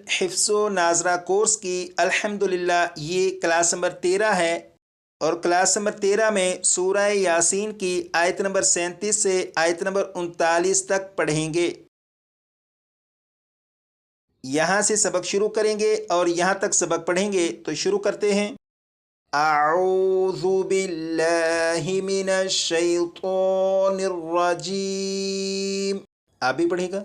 حفظ و ناظرہ کورس کی الحمدللہ یہ کلاس نمبر 13 ہے، اور کلاس نمبر 13 میں سورہ یاسین کی آیت نمبر 37 سے آیت نمبر 39 تک پڑھیں گے۔ یہاں سے سبق شروع کریں گے اور یہاں تک سبق پڑھیں گے، تو شروع کرتے ہیں۔ اعوذ باللہ من الشیطان الرجیم، آپ بھی پڑھیں گا۔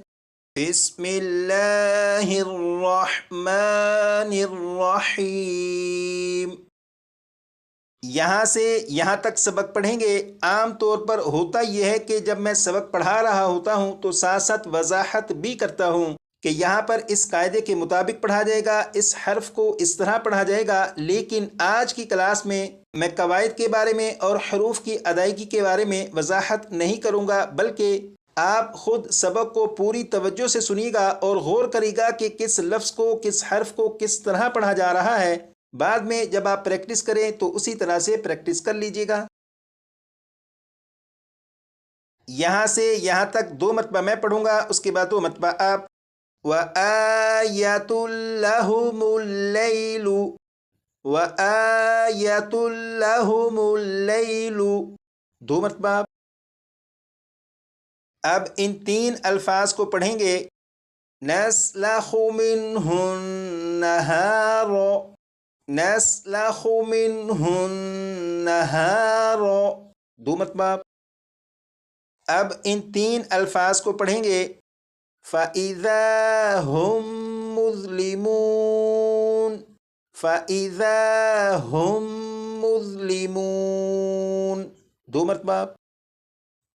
بسم اللہ الرحمن الرحیم۔ یہاں سے یہاں تک سبق پڑھیں گے۔ عام طور پر ہوتا یہ ہے کہ جب میں سبق پڑھا رہا ہوتا ہوں تو ساتھ ساتھ وضاحت بھی کرتا ہوں کہ یہاں پر اس قاعدے کے مطابق پڑھا جائے گا، اس حرف کو اس طرح پڑھا جائے گا، لیکن آج کی کلاس میں قواعد کے بارے میں اور حروف کی ادائیگی کے بارے میں وضاحت نہیں کروں گا، بلکہ آپ خود سبق کو پوری توجہ سے سنیے گا اور غور کرے گا کہ کس لفظ کو، کس حرف کو کس طرح پڑھا جا رہا ہے۔ بعد میں جب آپ پریکٹس کریں تو اسی طرح سے پریکٹس کر لیجئے گا۔ یہاں سے یہاں تک 2 مرتبہ میں پڑھوں گا، اس کے بعد 2 مرتبہ آپ۔ وَآيَةٌ لَهُمُ اللَّيْلُ وَآيَةٌ لَهُمُ اللَّيْلُ، 2 مرتبہ آپ۔ اب ان 3 الفاظ کو پڑھیں گے۔ نَسْلَخُ مِنْهُ النَّهَارَ، نَسْلَخُ مِنْهُ النَّهَارَ، 2 مرتبہ آپ۔ اب ان 3 الفاظ کو پڑھیں گے۔ فَإِذَا هُمْ مُظْلِمُونَ، فَإِذَا هُمْ مُظْلِمُونَ، 2 مرتبہ آپ۔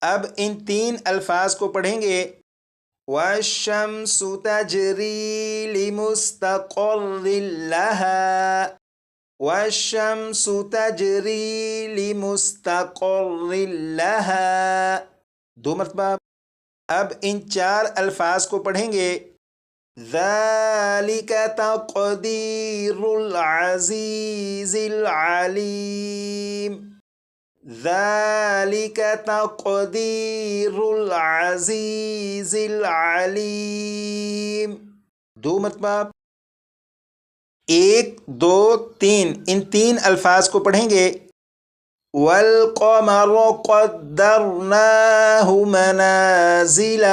اب ان 3 الفاظ کو پڑھیں گے۔ وَالشَّمْسُ تَجْرِي لِمُسْتَقَرٍّ لَهَا، وَالشَّمْسُ تَجْرِي لِمُسْتَقَرٍّ لَهَا، 2 مرتبہ آپ۔ اب ان 4 الفاظ کو پڑھیں گے۔ ذَلِكَ تَقْدِيرُ الْعَزِيزِ الْعَلِيمِ، ذَلِكَ تَقْدِيرُ الْعَزِيزِ الْعَلِيمِ، 2 مرتبہ آپ۔ 1 2 3 ان 3 الفاظ کو پڑھیں گے۔ وَالْقَمَرَ قَدَّرْنَاهُ مَنَازِلَ،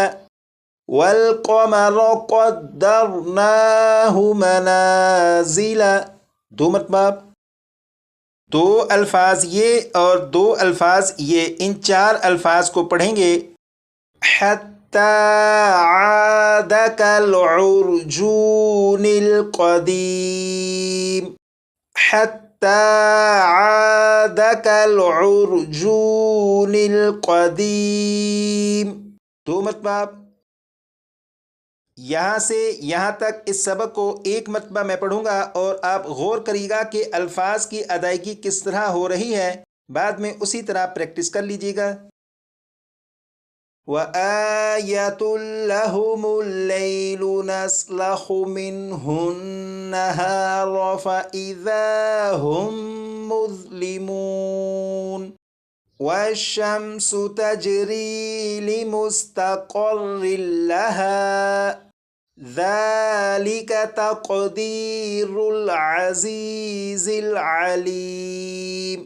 وَالْقَمَرَ قَدَّرْنَاهُ مَنَازِلَ، 2 مرتبہ آپ۔ 2 الفاظ یہ اور 2 الفاظ یہ، ان 4 الفاظ کو پڑھیں گے۔ حَتَّى عَادَ كَالْعُرْجُونِ الْقَدِيمِ، حَتَّى عَادَ كَالْعُرْجُونِ الْقَدِيمِ، 2 مرتبہ آپ۔ یہاں سے یہاں تک اس سبق کو 1 مرتبہ میں پڑھوں گا اور آپ غور کریے گا کہ الفاظ کی ادائیگی کس طرح ہو رہی ہے، بعد میں اسی طرح پریکٹس کر لیجئے گا۔ وَآيَةٌ لَهُمُ اللَّيْلُ نَسْلَخُ مِنْهُ النَّهَارَ فَإِذَا هُمْ مُظْلِمُونَ، وَالشَّمْسُ تَجْرِي لِمُسْتَقَرٍّ لَهَا، ذَلِكَ تَقْدِيرُ الْعَزِيزِ الْعَلِيمِ،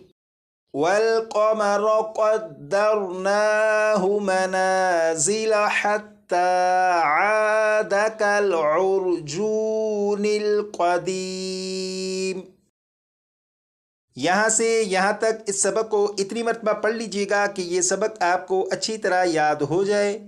وَالْقَمَرَ قَدَّرْنَاهُ مَنَازِلَ حَتَّى عَادَ كَالْعُرْجُونِ الْقَدِيمِ۔ یہاں سے یہاں تک اس سبق کو اتنی مرتبہ پڑھ لیجئے گا کہ یہ سبق آپ کو اچھی طرح یاد ہو جائے۔